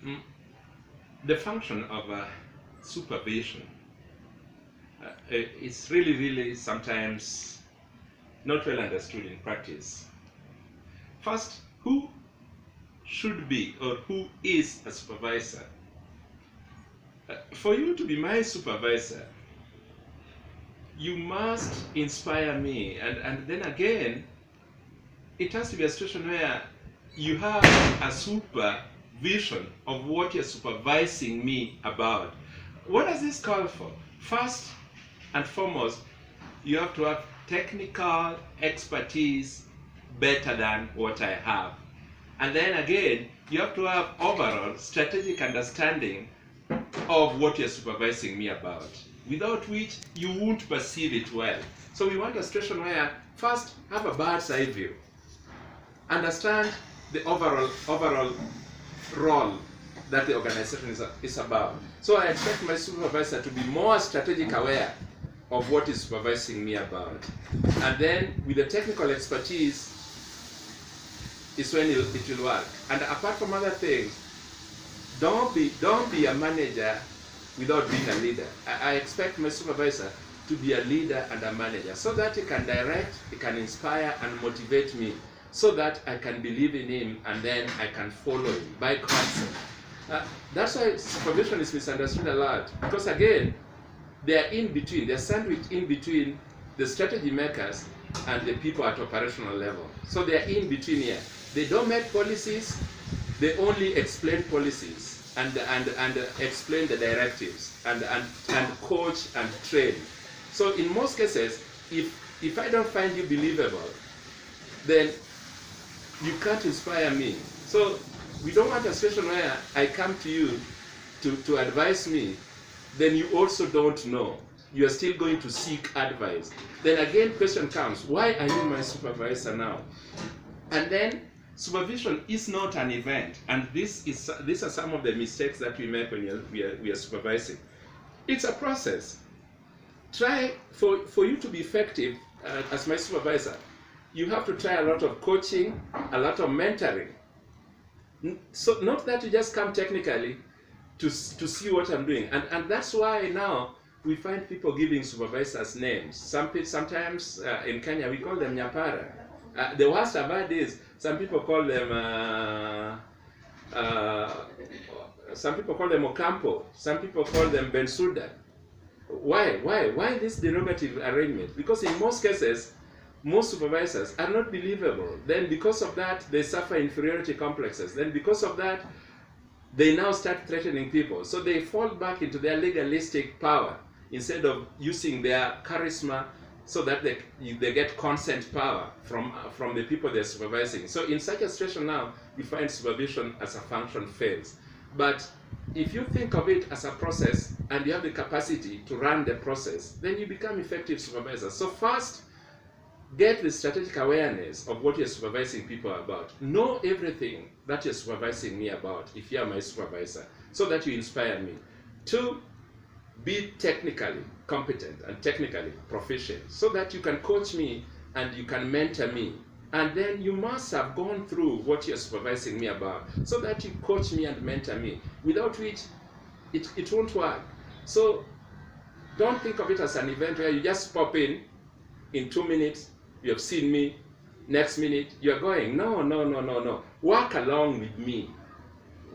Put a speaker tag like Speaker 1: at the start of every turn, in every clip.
Speaker 1: Mm, the function of supervision is really sometimes not well understood in practice. First, who should be or who is a supervisor? For you to be my supervisor, you must inspire me, and then again, it has to be a situation where you have a supervision of what you're supervising me about. What does this call for? First and foremost, you have to have technical expertise better than what I have. And then again, you have to have overall strategic understanding of what you're supervising me about, without which you won't perceive it well. So we want a situation where first have a bird's eye view, understand the overall role that the organization is about. So I expect my supervisor to be more strategic aware of what is supervising me about. And then with the technical expertise is when it will work. And apart from other things, don't be a manager without being a leader. I expect my supervisor to be a leader and a manager, so that he can direct, he can inspire and motivate me, so that I can believe in him and then I can follow him by counsel. That's why supervision is misunderstood a lot, because again, they are in between, they're sandwiched in between the strategy makers and the people at operational level. So they are in between here. They don't make policies, they only explain policies and explain the directives and coach and train. So in most cases, if I don't find you believable, then you can't inspire me. So we don't want a situation where I come to you to advise me, then you also don't know. You are still going to seek advice. Then again, question comes, why are you my supervisor now? And then supervision is not an event, and these are some of the mistakes that we make when we are supervising. It's a process. Try for you to be effective as my supervisor, you have to try a lot of coaching, a lot of mentoring. So not that you just come technically to see what I'm doing, and that's why now we find people giving supervisors names. Sometimes in Kenya we call them nyapara. The worst I've heard is some people call them Ocampo, some people call them Bensuda. Why this derogative arrangement? Because in most cases, most supervisors are not believable. Then because of that, they suffer inferiority complexes. Then because of that, they now start threatening people. So they fall back into their legalistic power instead of using their charisma, so that they get consent power from the people they're supervising. So in such a situation now, you find supervision as a function fails. But if you think of it as a process and you have the capacity to run the process, then you become effective supervisors. So first, get the strategic awareness of what you're supervising people about. Know everything that you're supervising me about if you are my supervisor, so that you inspire me. 2, be technically competent and technically proficient, so that you can coach me and you can mentor me. And then you must have gone through what you're supervising me about, so that you coach me and mentor me, without which it won't work. So don't think of it as an event where you just pop in 2 minutes, you have seen me, next minute you're going. No. Work along with me.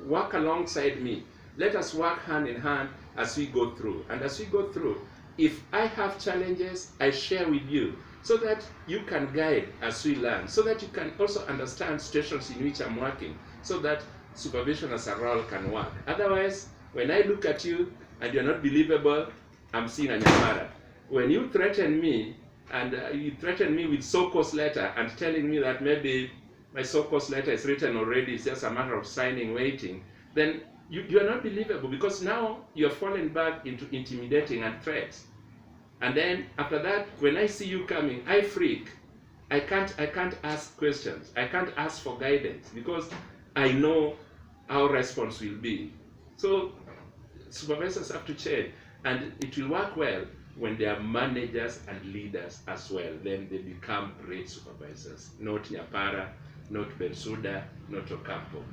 Speaker 1: Work alongside me. Let us work hand in hand as we go through. And as we go through, if I have challenges, I share with you, so that you can guide as we learn, so that you can also understand situations in which I'm working, so that supervision as a role can work. Otherwise, when I look at you and you're not believable, I'm seeing a nyamara. When you threaten me, and you threaten me with SOCOS letter and telling me that maybe my SOCOS letter is written already, it's just a matter of signing, waiting, then you are not believable, because now you're falling back into intimidating and threats. And then after that, when I see you coming, I freak. I can't ask questions. I can't ask for guidance, because I know our response will be. So supervisors have to change, and it will work well when they are managers and leaders as well. Then they become great supervisors, not Nyapara, not Bensuda, not Ocampo.